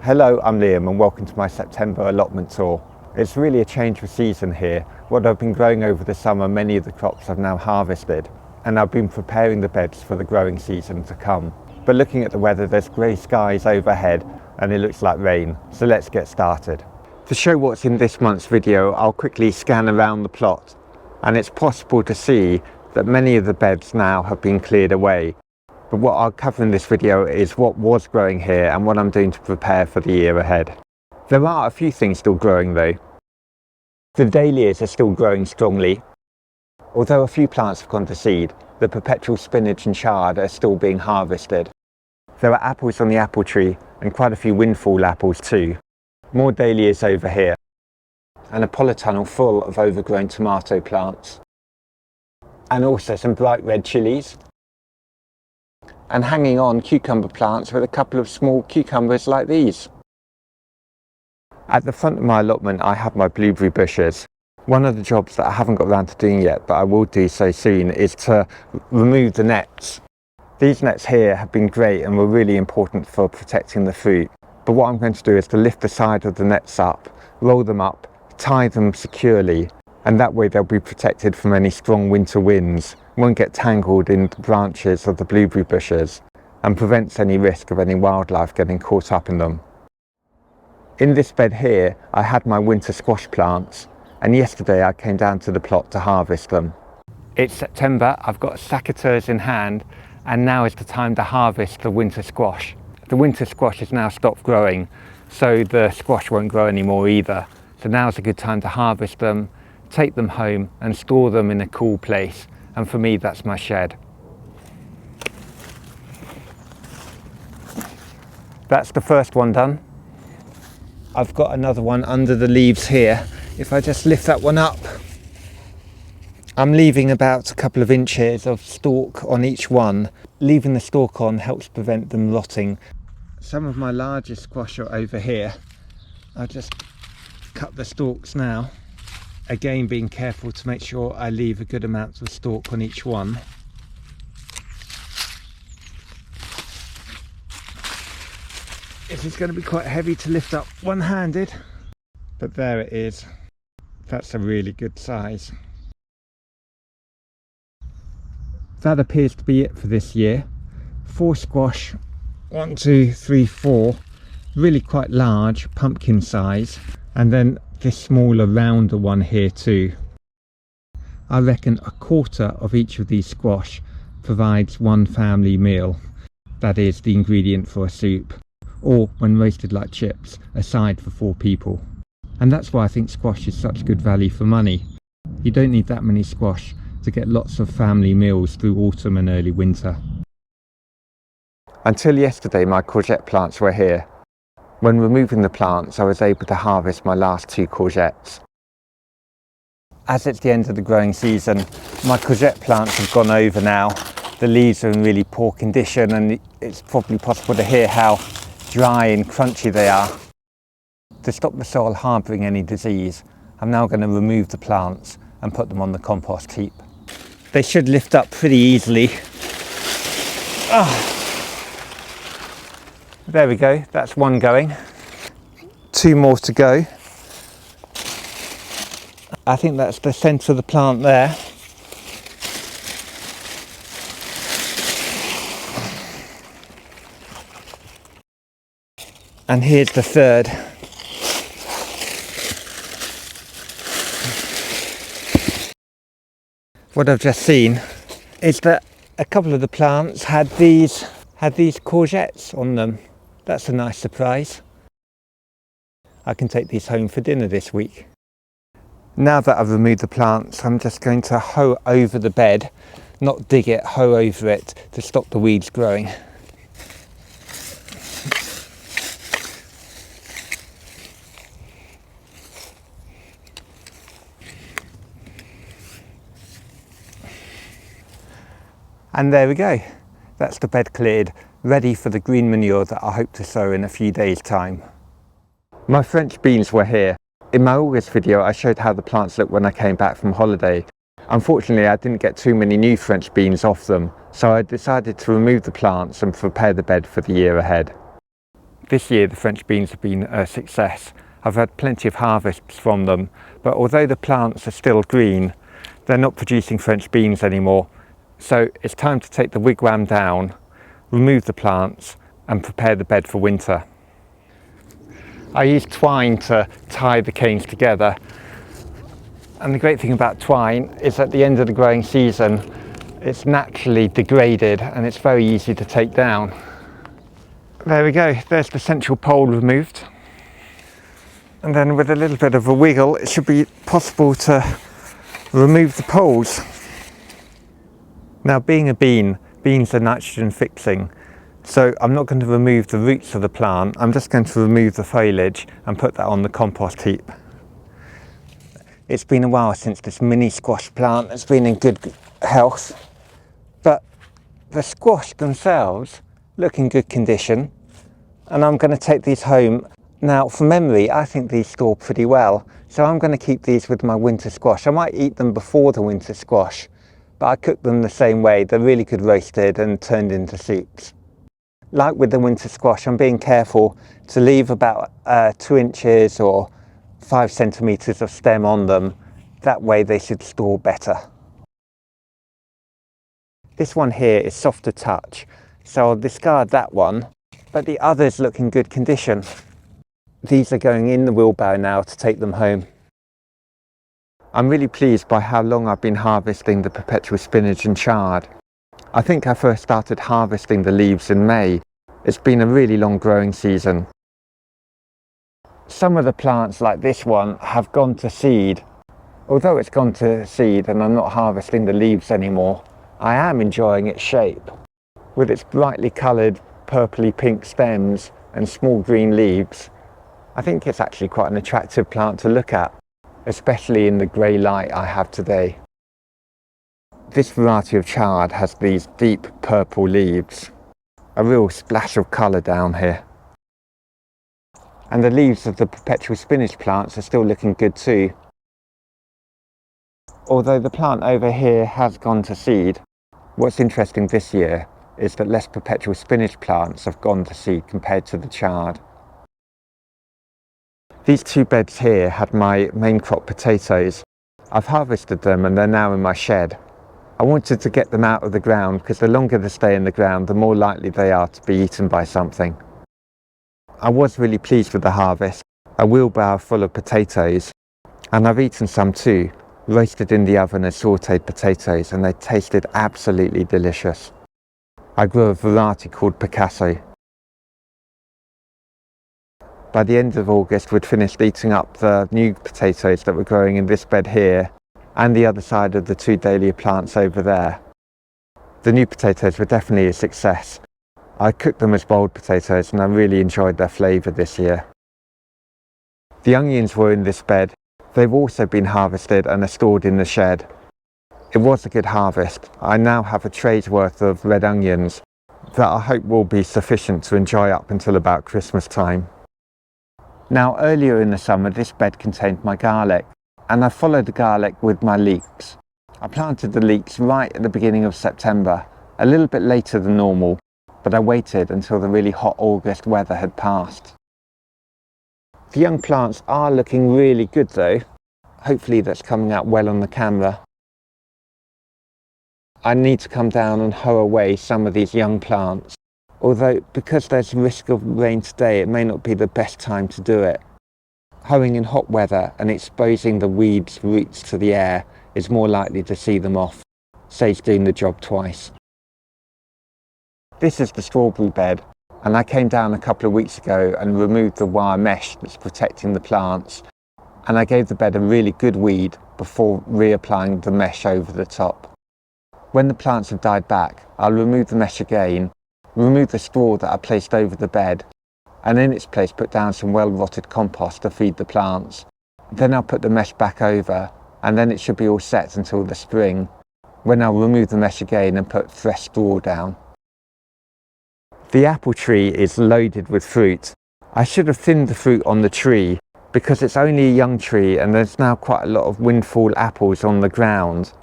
Hello, I'm Liam and welcome to my September allotment tour. It's really a change of season here. What I've been growing over the summer, many of the crops I've now harvested, and I've been preparing the beds for the growing season to come. But looking at the weather, there's grey skies overhead and it looks like rain, so let's get started. To show what's in this month's video, I'll quickly scan around the plot, and it's possible to see that many of the beds now have been cleared away. But what I'll cover in this video is what was growing here and what I'm doing to prepare for the year ahead. There are a few things still growing though. The Dahlias are still growing strongly. Although a few plants have gone to seed, the Perpetual spinach and Chard are still being harvested. There are apples on the apple tree and quite a few windfall apples too. More Dahlias over here. And a polytunnel full of overgrown tomato plants. And also some bright red chillies. And hanging on cucumber plants with a couple of small cucumbers like these. At the front of my allotment I have my blueberry bushes. One of the jobs that I haven't got around to doing yet, but I will do so soon, is to remove the nets. These nets here have been great and were really important for protecting the fruit. But what I'm going to do is to lift the side of the nets up, roll them up, tie them securely, and that way they'll be protected from any strong winter winds, won't get tangled in the branches of the blueberry bushes, and prevents any risk of any wildlife getting caught up in them. In this bed here I had my winter squash plants, and yesterday I came down to the plot to harvest them. It's September, I've got secateurs in hand, and now is the time to harvest the winter squash. The winter squash has now stopped growing, so the squash won't grow anymore either. So now's a good time to harvest them, take them home and store them in a cool place, and for me that's my shed. That's the first one done. I've got another one under the leaves here. If I just lift that one up, I'm leaving about a couple of inches of stalk on each one. Leaving the stalk on helps prevent them rotting. Some of my larger squash are over here. I'll just cut the stalks now. Again, being careful to make sure I leave a good amount of stalk on each one. This is going to be quite heavy to lift up one-handed, but there it is. That's a really good size. That appears to be it for this year. 4 squash, 1, 2, 3, 4, really quite large, pumpkin size, and then this smaller rounder one here too. I reckon a quarter of each of these squash provides one family meal, that is the ingredient for a soup, or when roasted like chips, a side for 4 people. And that's why I think squash is such good value for money. You don't need that many squash to get lots of family meals through autumn and early winter. Until yesterday my courgette plants were here. When removing the plants I was able to harvest my last 2 courgettes. As it's the end of the growing season, my courgette plants have gone over now. The leaves are in really poor condition and it's probably possible to hear how dry and crunchy they are. To stop the soil harbouring any disease, I'm now going to remove the plants and put them on the compost heap. They should lift up pretty easily. There we go, that's one going. 2 more to go. I think that's the centre of the plant there. And here's the third. What I've just seen is that a couple of the plants had these courgettes on them. That's a nice surprise. I can take these home for dinner this week. Now that I've removed the plants, I'm just going to hoe over the bed, not dig it, hoe over it to stop the weeds growing. And there we go. That's the bed cleared, ready for the green manure that I hope to sow in a few days' time. My French beans were here. In my August video I showed how the plants looked when I came back from holiday. Unfortunately I didn't get too many new French beans off them, so I decided to remove the plants and prepare the bed for the year ahead. This year the French beans have been a success. I've had plenty of harvests from them, but although the plants are still green, they're not producing French beans anymore. So it's time to take the wigwam down, remove the plants and prepare the bed for winter. I use twine to tie the canes together, and the great thing about twine is at the end of the growing season it's naturally degraded and it's very easy to take down. There we go, there's the central pole removed, and then with a little bit of a wiggle it should be possible to remove the poles. Now, being a bean, beans are nitrogen fixing, so I'm not going to remove the roots of the plant, I'm just going to remove the foliage and put that on the compost heap. It's been a while since this mini squash plant has been in good health, but the squash themselves look in good condition, and I'm going to take these home. Now, from memory, I think these store pretty well, so I'm going to keep these with my winter squash. I might eat them before the winter squash, but I cook them the same way. They're really good roasted and turned into soups. Like with the winter squash, I'm being careful to leave about 2 inches or 5 centimetres of stem on them. That way they should store better. This one here is soft to touch, so I'll discard that one, but the others look in good condition. These are going in the wheelbarrow now to take them home. I'm really pleased by how long I've been harvesting the perpetual spinach and chard. I think I first started harvesting the leaves in May. It's been a really long growing season. Some of the plants, like this one, have gone to seed. Although it's gone to seed and I'm not harvesting the leaves anymore, I am enjoying its shape. With its brightly coloured purpley pink stems and small green leaves, I think it's actually quite an attractive plant to look at, especially in the grey light I have today. This variety of chard has these deep purple leaves, a real splash of colour down here. And the leaves of the perpetual spinach plants are still looking good too. Although the plant over here has gone to seed, what's interesting this year is that less perpetual spinach plants have gone to seed compared to the chard. These 2 beds here had my main crop potatoes. I've harvested them and they're now in my shed. I wanted to get them out of the ground because the longer they stay in the ground, the more likely they are to be eaten by something. I was really pleased with the harvest, a wheelbarrow full of potatoes, and I've eaten some too, roasted in the oven as sautéed potatoes, and they tasted absolutely delicious. I grew a variety called Picasso. By the end of August, we'd finished eating up the new potatoes that were growing in this bed here and the other side of the 2 dahlia plants over there. The new potatoes were definitely a success. I cooked them as boiled potatoes and I really enjoyed their flavour this year. The onions were in this bed. They've also been harvested and are stored in the shed. It was a good harvest. I now have a tray's worth of red onions that I hope will be sufficient to enjoy up until about Christmas time. Now, earlier in the summer this bed contained my garlic, and I followed the garlic with my leeks. I planted the leeks right at the beginning of September, a little bit later than normal, but I waited until the really hot August weather had passed. The young plants are looking really good though. Hopefully that's coming out well on the camera. I need to come down and hoe away some of these young plants. Although, because there's a risk of rain today, it may not be the best time to do it. Hoeing in hot weather and exposing the weeds' roots to the air is more likely to see them off. Saves doing the job twice. This is the strawberry bed, and I came down a couple of weeks ago and removed the wire mesh that's protecting the plants, and I gave the bed a really good weed before reapplying the mesh over the top. When the plants have died back, I'll remove the mesh again, remove the straw that I placed over the bed, and in its place put down some well-rotted compost to feed the plants. Then I'll put the mesh back over, and then it should be all set until the spring, when I'll remove the mesh again and put fresh straw down. The apple tree is loaded with fruit. I should have thinned the fruit on the tree because it's only a young tree and there's now quite a lot of windfall apples on the ground.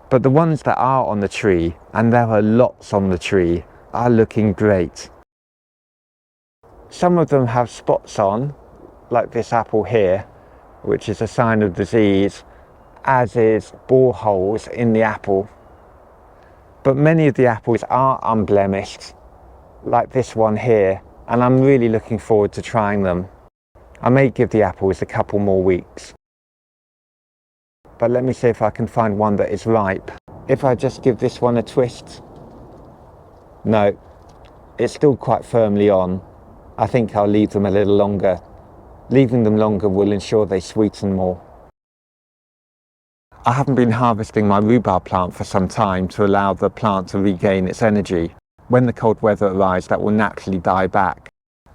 But the ones that are on the tree, and there are lots on the tree, are looking great. Some of them have spots on, like this apple here, which is a sign of disease, as is boreholes in the apple. But many of the apples are unblemished, like this one here, and I'm really looking forward to trying them. I may give the apples a couple more weeks. But let me see if I can find one that is ripe. If I just give this one a twist, no, it's still quite firmly on. I think I'll leave them a little longer. Leaving them longer will ensure they sweeten more. I haven't been harvesting my rhubarb plant for some time to allow the plant to regain its energy. When the cold weather arrives, that will naturally die back,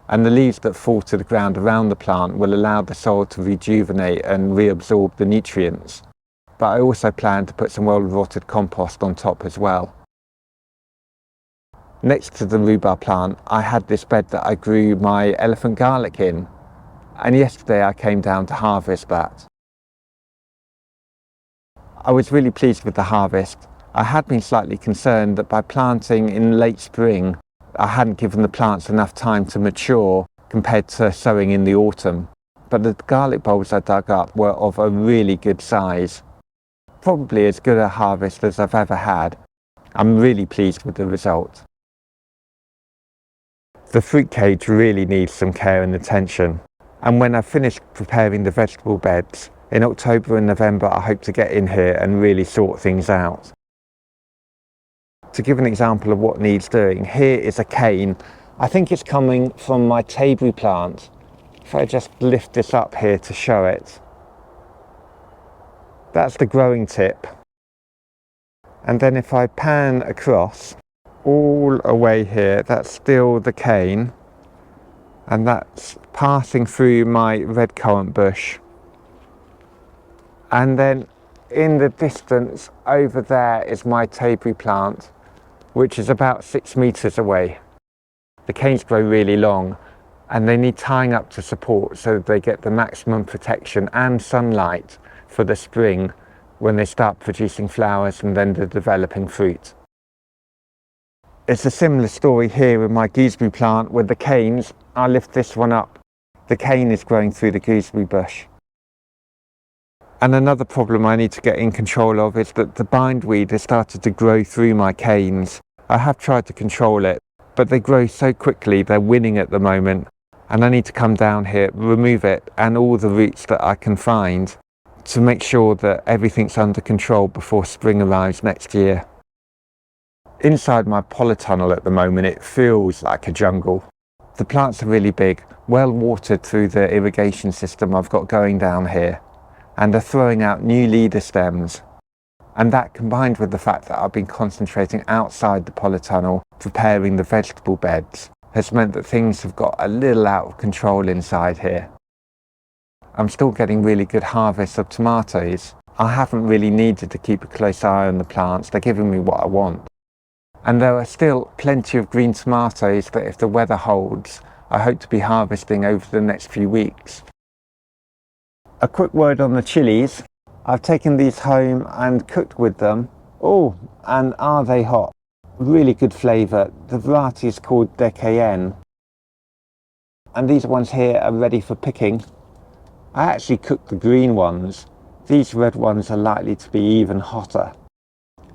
and the leaves that fall to the ground around the plant will allow the soil to rejuvenate and reabsorb the nutrients. But I also plan to put some well-rotted compost on top as well. Next to the rhubarb plant, I had this bed that I grew my elephant garlic in, and yesterday I came down to harvest that. I was really pleased with the harvest. I had been slightly concerned that by planting in late spring, I hadn't given the plants enough time to mature compared to sowing in the autumn. But the garlic bulbs I dug up were of a really good size. Probably as good a harvest as I've ever had. I'm really pleased with the result. The fruit cage really needs some care and attention. And when I've finished preparing the vegetable beds, in October and November I hope to get in here and really sort things out. To give an example of what needs doing, here is a cane. I think it's coming from my table plant. If I just lift this up here to show it. That's the growing tip. And then if I pan across, all away here, that's still the cane. And that's passing through my red currant bush. And then in the distance over there is my table plant, which is about 6 meters away. The canes grow really long and they need tying up to support so that they get the maximum protection and sunlight for the spring when they start producing flowers and then the developing fruit. It's a similar story here with my gooseberry plant with the canes. I'll lift this one up. The cane is growing through the gooseberry bush. And another problem I need to get in control of is that the bindweed has started to grow through my canes. I have tried to control it, but they grow so quickly, they're winning at the moment. And I need to come down here, remove it and all the roots that I can find to make sure that everything's under control before spring arrives next year. Inside my polytunnel at the moment, it feels like a jungle. The plants are really big, well watered through the irrigation system I've got going down here, and are throwing out new leader stems. And that, combined with the fact that I've been concentrating outside the polytunnel, preparing the vegetable beds, has meant that things have got a little out of control inside here. I'm still getting really good harvests of tomatoes. I haven't really needed to keep a close eye on the plants, they're giving me what I want. And there are still plenty of green tomatoes that, if the weather holds, I hope to be harvesting over the next few weeks. A quick word on the chilies. I've taken these home and cooked with them. Oh, and are they hot? Really good flavour. The variety is called de Cayenne. And these ones here are ready for picking. I actually cooked the green ones. These red ones are likely to be even hotter.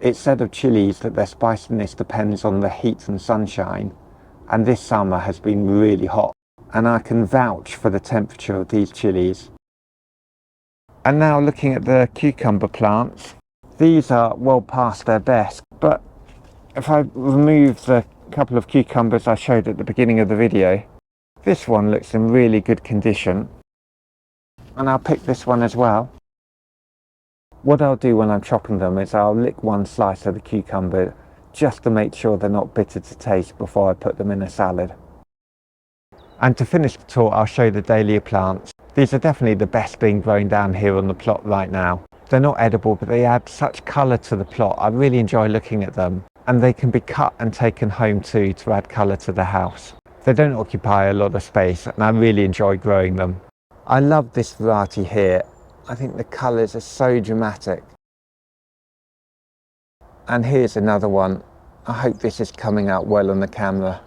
It's said of chilies that their spiciness depends on the heat and sunshine, and this summer has been really hot, and I can vouch for the temperature of these chilies. And now looking at the cucumber plants, these are well past their best, but if I remove the couple of cucumbers I showed at the beginning of the video, this one looks in really good condition, and I'll pick this one as well. What I'll do when I'm chopping them is I'll lick one slice of the cucumber just to make sure they're not bitter to taste before I put them in a salad. And to finish the tour, I'll show the dahlia plants. These are definitely the best thing growing down here on the plot right now. They're not edible, but they add such colour to the plot. I really enjoy looking at them, and they can be cut and taken home too to add colour to the house. They don't occupy a lot of space, and I really enjoy growing them. I love this variety here. I think the colours are so dramatic. And here's another one. I hope this is coming out well on the camera.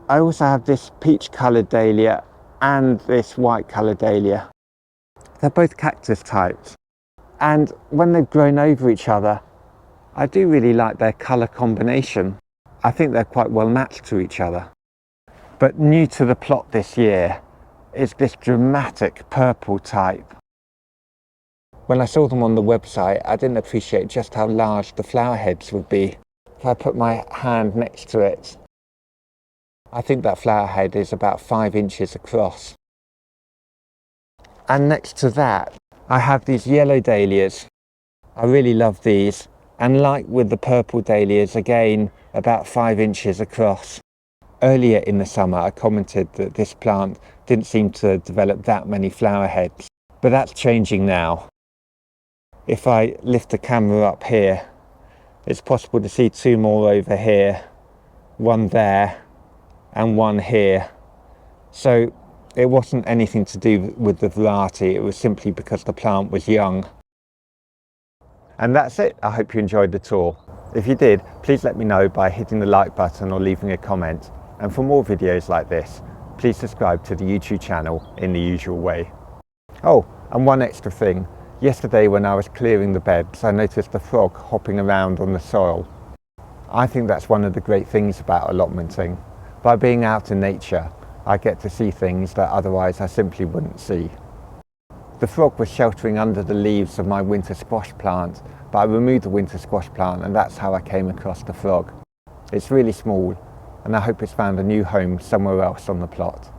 I also have this peach coloured dahlia and this white coloured dahlia. They're both cactus types, and when they've grown over each other, I do really like their colour combination. I think they're quite well matched to each other. But new to the plot this year is this dramatic purple type. When I saw them on the website, I didn't appreciate just how large the flower heads would be. If I put my hand next to it, I think that flower head is about 5 inches across. And next to that, I have these yellow dahlias. I really love these. And like with the purple dahlias, again, about 5 inches across. Earlier in the summer, I commented that this plant didn't seem to develop that many flower heads, but that's changing now. If I lift the camera up here, it's possible to see 2 more over here, 1 there, and 1 here. So it wasn't anything to do with the variety, it was simply because the plant was young. And that's it. I hope you enjoyed the tour. If you did, please let me know by hitting the like button or leaving a comment. And for more videos like this, please subscribe to the YouTube channel in the usual way. Oh, and one extra thing. Yesterday when I was clearing the beds, I noticed a frog hopping around on the soil. I think that's one of the great things about allotmenting. By being out in nature, I get to see things that otherwise I simply wouldn't see. The frog was sheltering under the leaves of my winter squash plant, but I removed the winter squash plant and that's how I came across the frog. It's really small, and I hope it's found a new home somewhere else on the plot.